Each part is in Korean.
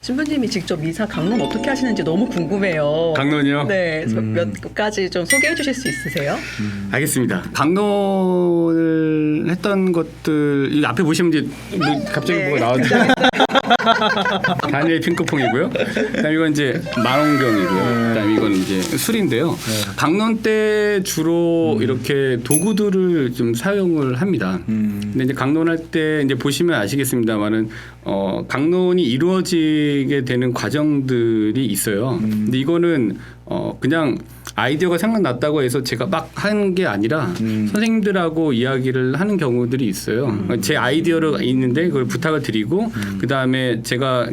신부님이 직접 미사 강론 어떻게 하시는지 너무 궁금해요. 강론이요? 네, 몇 가지 좀 소개해 주실 수 있으세요? 알겠습니다. 강론을 했던 것들 이 앞에 보시면 이제 갑자기 네. 뭐가 나왔죠. 다니엘 핑크퐁이고요. 그다음 이건 이제 만원경이고요. 그다음 이건 이제 술인데요. 강론 때 주로 이렇게 도구들을 좀 사용을 합니다. 근데 이제 강론할 때 이제 보시면 아시겠습니다만은 강론이 이루어지게 되는 과정들이 있어요. 근데 이거는 그냥 아이디어가 생각났다고 해서 제가 막 하는 게 아니라 선생님들하고 이야기를 하는 경우들이 있어요. 제 아이디어가 있는데 그걸 부탁을 드리고 그 다음에 제가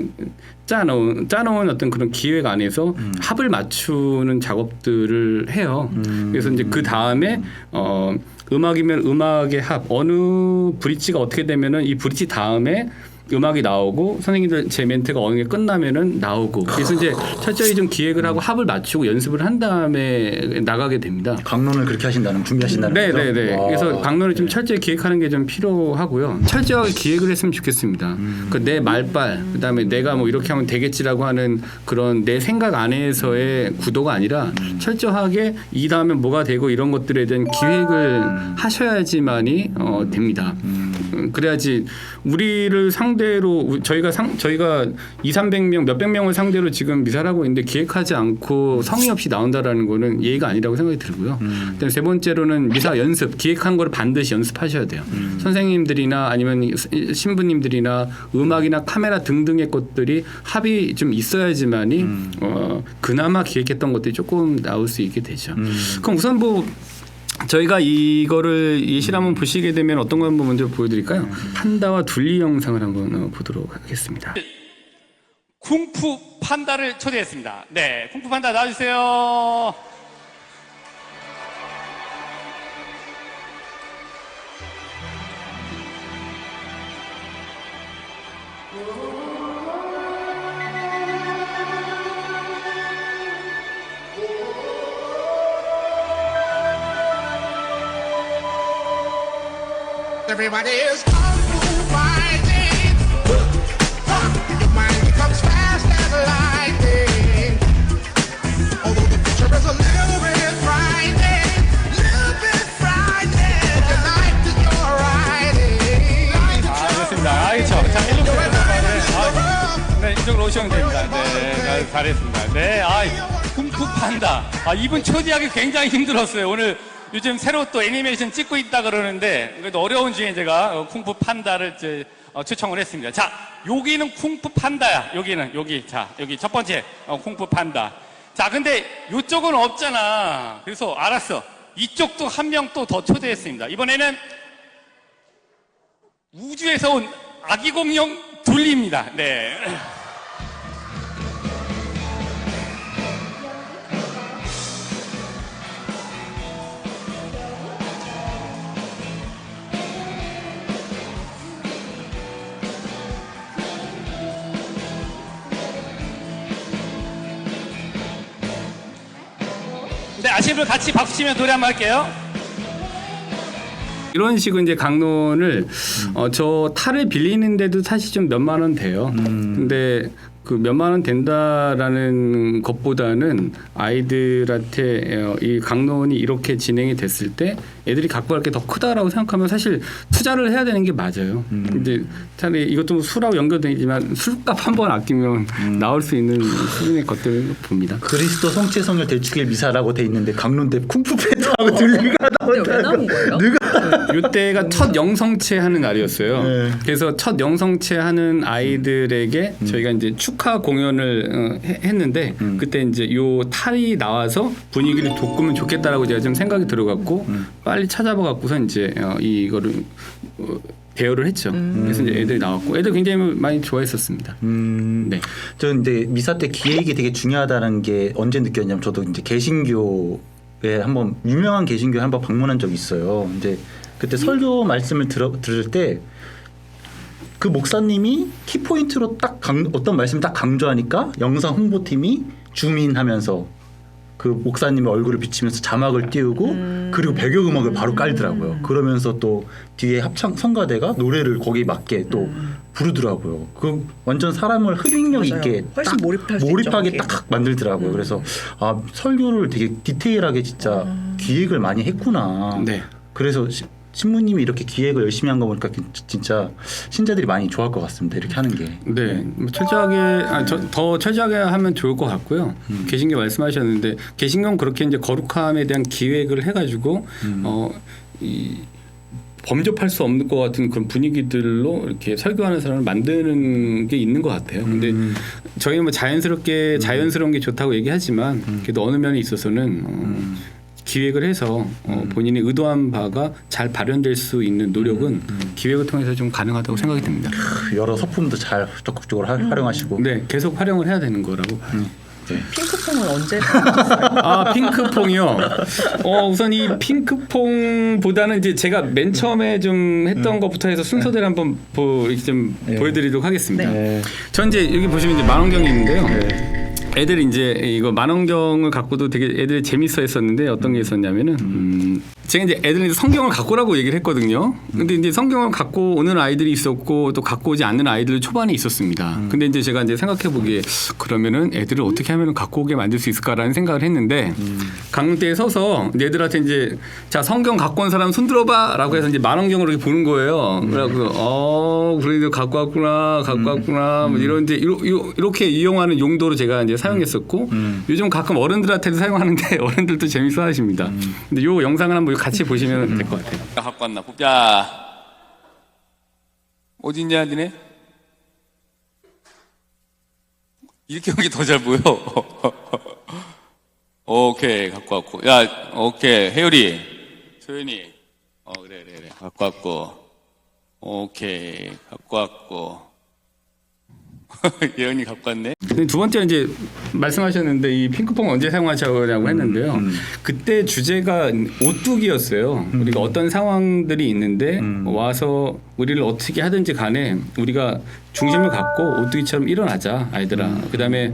짜놓은 어떤 그런 기획 안에서 합을 맞추는 작업들을 해요. 그래서 이제 그 다음에 음악이면 음악의 합, 어느 브릿지가 어떻게 되면은 이 브릿지 다음에 음악이 나오고 선생님들 제 멘트가 어느 게 끝나면은 나오고 그래서 이제 철저히 좀 기획을 하고 합을 맞추고 연습을 한 다음에 나가게 됩니다. 강론을 그렇게 하신다는 준비하신다는 거죠? 네네네. 와. 그래서 강론을 좀 철저히 기획하는 게 좀 필요하고요. 철저하게 기획을 했으면 좋겠습니다. 내 말빨, 그다음에 내가 뭐 이렇게 하면 되겠지라고 하는 그런 내 생각 안에서의 구도가 아니라 철저하게 이 다음에 뭐가 되고 이런 것들에 대한 기획을 하셔야지만이 됩니다. 그래야지 우리를 상대로 저희가 200~300명 몇백 명을 상대로 지금 미사를 하고 있는데 기획하지 않고 성의 없이 나온다라는 거는 예의가 아니라고 생각이 들고요. 그다음에 세 번째로는 미사 연습, 기획한 거를 반드시 연습하셔야 돼요. 선생님들이나 아니면 신부님들이나 음악이나 카메라 등등의 것들이 합이 좀 있어야지만이 그나마 기획했던 것들이 조금 나올 수 있게 되죠. 그럼 우선 뭐 저희가 이거를 예시를 한번 보시게 되면 어떤 거 한번 먼저 보여드릴까요? 판다와 둘리 영상을 한번 보도록 하겠습니다. 쿵푸 판다를 초대했습니다. 네, 쿵푸 판다 나와주세요. Everybody is kung fu fighting. Your mind becomes fast as lightning. Although the picture is a little bit frightening, your life is your riding. 알겠습니다. 그렇죠. 자, 일로 오세요. 네, 이쪽으로 오시면 됩니다. 네, 잘했습니다. 네, 쿵푸 판다. 이분 초대하기 굉장히 힘들었어요. 오늘 요즘 새로 또 애니메이션 찍고 있다 그러는데 그래도 어려운 중에 제가 쿵푸 판다를 초청을 했습니다. 자, 여기는 쿵푸 판다야. 여기 첫 번째 쿵푸 판다. 자, 근데 이쪽은 없잖아. 그래서 알았어. 이쪽도 한 명 또 더 초대했습니다. 이번에는 우주에서 온 아기 공룡 둘리입니다. 네. 네, 아시는 분 같이 박수 치면 노래 한번 할게요. 이런 식으로 이제 강론을 저 탈을 빌리는데도 사실 좀 몇만 원 돼요. 근데 그 몇만 원 된다라는 것보다는 아이들한테 이 강론이 이렇게 진행이 됐을 때 애들이 갖고 갈 게 더 크다라고 생각하면 사실 투자를 해야 되는 게 맞아요. 근데 차라리 이것도 술하고 연결되지만 술값 한 번 아끼면 나올 수 있는 수준의 것들을 봅니다. 그리스도 성체성을 되찾길 미사라고 돼 있는데 강론 때 쿵푸 팬더하고 둘리가 근데 왜 나온 거예요? 이때가 첫 영성체 하는 날이었어요. 네. 그래서 첫 영성체 하는 아이들에게 저희가 이제 축하 공연을 했는데 그때 이제 요 탈이 나와서 분위기를 돋구면 좋겠다라고 제가 좀 생각이 들어갖고 빨리 찾아봐 갖고서 이제 이거를 대여를 했죠. 그래서 이제 애들이 나왔고 애들 굉장히 많이 좋아했었습니다. 네. 저는 이제 미사 때 기획이 되게 중요하다는 게 언제 느꼈냐면 저도 이제 개신교에 한번 유명한 개신교에 한번 방문한 적이 있어요. 이제 그때 설교 말씀을 들을 때 그 목사님이 키포인트로 딱 어떤 말씀을 딱 강조하니까 영상 홍보팀이 주민하면서 그 목사님의 얼굴을 비치면서 자막을 띄우고 그리고 배경음악을 바로 깔더라고요. 그러면서 또 뒤에 합창 성가대가 노래를 거기에 맞게 또 부르더라고요. 그 완전 사람을 흡입력 맞아요. 있게 훨씬 딱 몰입할 수 몰입하게 있죠, 딱 만들더라고요. 그래서 아 설교를 되게 디테일하게 진짜 기획을 많이 했구나. 네. 그래서 신부님이 이렇게 기획을 열심히 한 거 보니까 진짜 신자들이 많이 좋아할 것 같습니다. 이렇게 하는 게. 네, 뭐 철저하게 더 철저하게 하면 좋을 것 같고요. 개신교 말씀하셨는데 개신교는 그렇게 이제 거룩함에 대한 기획을 해가지고 이 범접할 수 없는 것 같은 그런 분위기들로 이렇게 설교하는 사람을 만드는 게 있는 것 같아요. 근데 저희는 뭐 자연스러운 게 좋다고 얘기하지만 그래도 어느 면에 있어서는 기획을 해서 본인이 의도한 바가 잘 발현될 수 있는 노력은 기획을 통해서 좀 가능하다고 생각이 듭니다. 여러 서품도 잘 적극적으로 활용하시고. 네, 계속 활용을 해야 되는 거라고 봐요. 핑크퐁은 언제 하셨어요? 아, 핑크퐁이요. 우선 이 핑크퐁보다는 이제 제가 맨 처음에 좀 했던 것부터 해서 순서대로 한번 보여드리도록 하겠습니다. 네. 전 이제 여기 보시면 이제 만원경이 있는데요. 애들이 이제 이거 만원경을 갖고도 되게 애들이 재밌어 했었는데 어떤 게 있었냐면은 제가 이제 애들이 성경을 갖고 오라고 얘기를 했거든요. 근데 이제 성경을 갖고 오는 아이들이 있었고 또 갖고 오지 않는 아이들도 초반에 있었습니다. 근데 이제 제가 이제 생각해 보기에 그러면은 애들을 어떻게 하면 갖고 오게 만들 수 있을까라는 생각을 했는데 강대에 서서 얘들한테 이제 자 성경 갖고 온 사람 손 들어봐라고 해서 이제 만원경으로 이렇게 보는 거예요. 그래서 그래도 갖고 왔구나 뭐 이런 이제 이렇게 이용하는 용도로 제가 이제 사용했었고 요즘 가끔 어른들한테도 사용하는데 어른들도 재밌어 하십니다. 근데 요 영상을 한번 같이 보시면 될 것 같아요. 갖고 왔나 보자. 어디 있냐, 니네? 이렇게 하는 게 더 잘 보여. 오케이, 갖고 왔고. 야, 오케이. 혜율이, 소연이. 그래. 갖고 왔고. 오케이, 갖고 왔고. 예언이 갖고 왔네. 두 번째는 이제 말씀하셨는데 이 핑크퐁 언제 사용하자고 했는데요. 그때 주제가 오뚜기였어요. 우리가 어떤 상황들이 있는데 와서 우리를 어떻게 하든지 간에 우리가 중심을 갖고 오뚜기처럼 일어나자 아이들아. 그다음에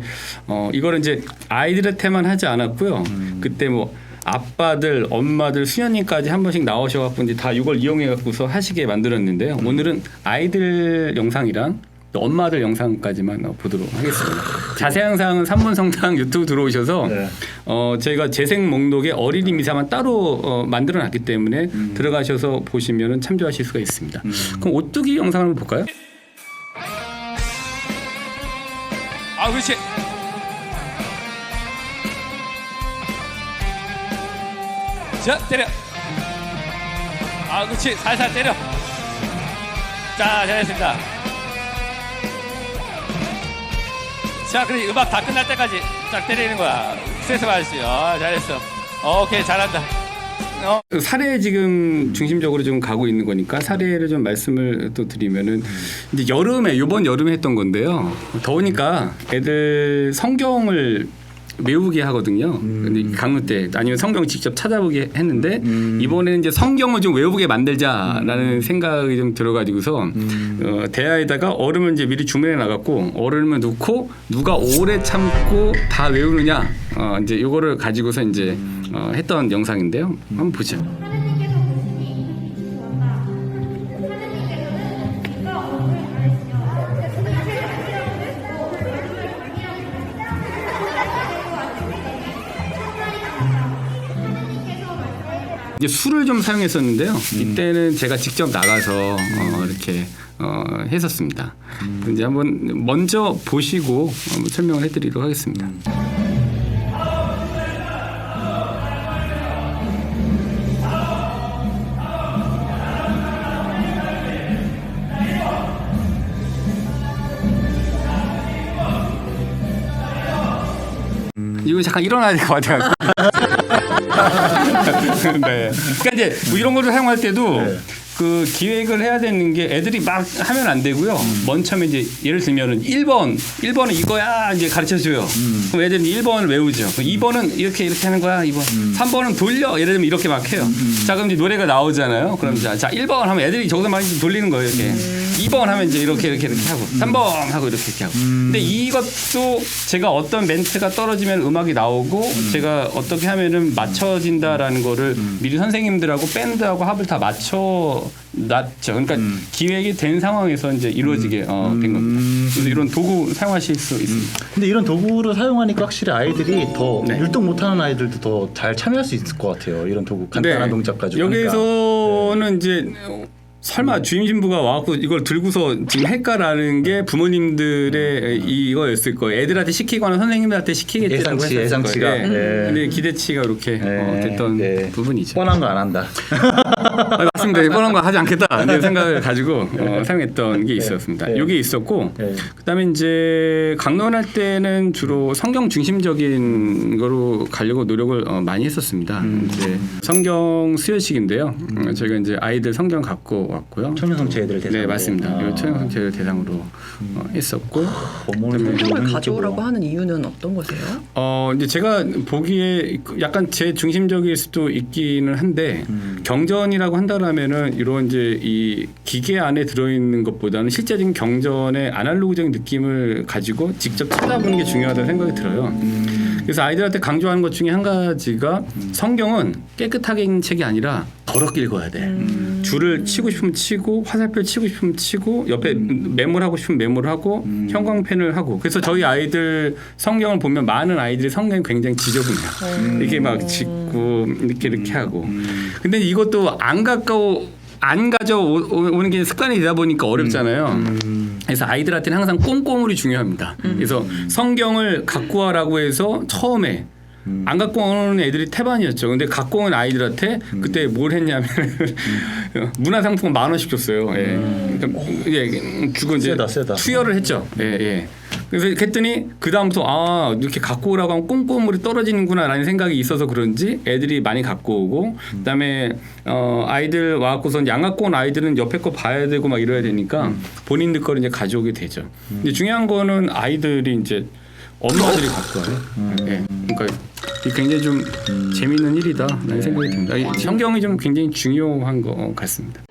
이거를 이제 아이들한테만 하지 않았고요. 그때 뭐 아빠들, 엄마들, 수녀님까지 한 번씩 나오셔갖고 이제 다 이걸 이용해갖고서 하시게 만들었는데요. 오늘은 아이들 영상이랑 또 엄마들 영상까지만 보도록 하겠습니다. 자세한 사항은 삼문성당 유튜브 들어오셔서 저희가 재생 목록에 어린이 미사만 따로 만들어놨기 때문에 들어가셔서 보시면 참조하실 수가 있습니다. 그럼 오뚜기 영상을 한번 볼까요? 아, 그렇지. 자, 때려. 아, 그렇지. 살살 때려. 자, 잘했습니다. 자, 그래 음악 다 끝날 때까지 쫙 때리는 거야. 스트레스 받으시. 잘했어. 오케이, 잘한다. 사례 지금 중심적으로 좀 가고 있는 거니까 사례를 좀 말씀을 또 드리면은 이제 이번 여름에 했던 건데요. 더우니까 애들 성경을 외우게 하거든요. 근데 강론 때 아니면 성경 직접 찾아보게 했는데 이번에는 이제 성경을 좀 외우게 만들자라는 생각이 좀 들어가지고서 대야에다가 얼음을 이제 미리 주문해 나갔고 얼음을 넣고 누가 오래 참고 다 외우느냐 이제 요거를 가지고서 이제 했던 영상인데요. 한번 보죠. 이제 술을 좀 사용했었는데요. 이때는 제가 직접 나가서 이렇게 했었습니다. 이제 한번 먼저 보시고 설명을 해드리도록 하겠습니다. 이거 잠깐 일어나야 될 것 같아요. 네. 그러니까 이제 뭐 이런 거를 사용할 때도 그 기획을 해야 되는 게 애들이 막 하면 안 되고요. 먼 처음에 이제 예를 들면은 1번은 이거야 이제 가르쳐 줘요. 그럼 애들은 1번을 외우죠. 2번은 이렇게 하는 거야. 2번. 3번은 돌려. 예를 들면 이렇게 막 해요. 자, 그럼 이제 노래가 나오잖아요. 그럼 자 1번 하면 애들이 저기서 막 돌리는 거예요. 이렇게. 2번 하면 이제 이렇게 하고 3번 하고 이렇게 하고. 근데 이것도 제가 어떤 멘트가 떨어지면 음악이 나오고 제가 어떻게 하면은 맞춰진다라는 거를 미리 선생님들하고 밴드하고 합을 다 맞춰 놨죠. 그러니까 기획이 된 상황에서 이제 이루어지게 된 겁니다. 그래서 이런 도구 사용하실 수 있습니다. 근데 이런 도구를 사용하니까 확실히 아이들이 더 네. 율동 못하는 아이들도 더 잘 참여할 수 있을 것 같아요. 이런 도구 간단한 동작 가지고 여기서는 이제 설마 주임 신부가 와갖고 이걸 들고서 지금 할까라는 게 부모님들의 이거였을 거예요. 애들한테 시키거나 선생님들한테 시키겠다고 했을 예상치가. 거예요. 네. 근데 기대치가 이렇게 됐던 부분이죠. 뻔한 거 안 한다. 맞습니다. 뻔한 거 하지 않겠다. 내 생각을 가지고 사용했던 게 있었습니다. 네. 이게 있었고 네. 그다음에 이제 강론할 때는 주로 성경 중심적인 거로 가려고 노력을 많이 했었습니다. 이제 성경 수요식인데요. 저희가 이제 아이들 성경 갖고 왔고요. 청년성체 애들 대상으로. 네, 맞습니다. 이 청년성체를 대상으로 했었고 성경을 가져오라고 하는 이유는 어떤 거세요? 이제 제가 보기에 약간 제 중심적일 수도 있기는 한데 경전이라고 한다라면은 이런 이제 이 기계 안에 들어있는 것보다는 실제적인 경전의 아날로그적인 느낌을 가지고 직접 찾아보는 게 중요하다는 생각이 들어요. 그래서 아이들한테 강조하는 것 중에 한 가지가 성경은 깨끗하게 읽는 책이 아니라 더럽게 읽어야 돼. 줄을 치고 싶으면 치고 화살표 치고 싶으면 치고 옆에 메모하고 싶으면 메모하고 형광펜을 하고 그래서 저희 아이들 성경을 보면 많은 아이들이 성경이 굉장히 지저분해요. 이렇게 막 짓고 이렇게 하고 근데 이것도 안 가져오는 게 습관이 되다 보니까 어렵잖아요. 그래서 아이들한테는 항상 꼼꼼물이 중요합니다. 그래서 성경을 갖고 와라고 해서 처음에 안 갖고 오는 애들이 태반이었죠. 근데 갖고 온 아이들한테 그때 뭘 했냐면 문화상품권 10,000원씩 줬어요. 예. 그러니까 주고 이제 세다. 투여를 했죠. 예. 그래서 했더니 그 다음부터 이렇게 갖고 오라고 하면 꼼꼼물이 떨어지는구나라는 생각이 있어서 그런지 애들이 많이 갖고 오고 그다음에 아이들 와갖고선 양 갖고 온 아이들은 옆에 거 봐야 되고 막 이래야 되니까 본인들 거를 이제 가져오게 되죠. 근데 중요한 거는 아이들이 이제 엄마들이 갖고 와요. 예. 그러니까 굉장히 좀 재미있는 일이다라는 생각이 듭니다. 성경이 좀 굉장히 중요한 것 같습니다.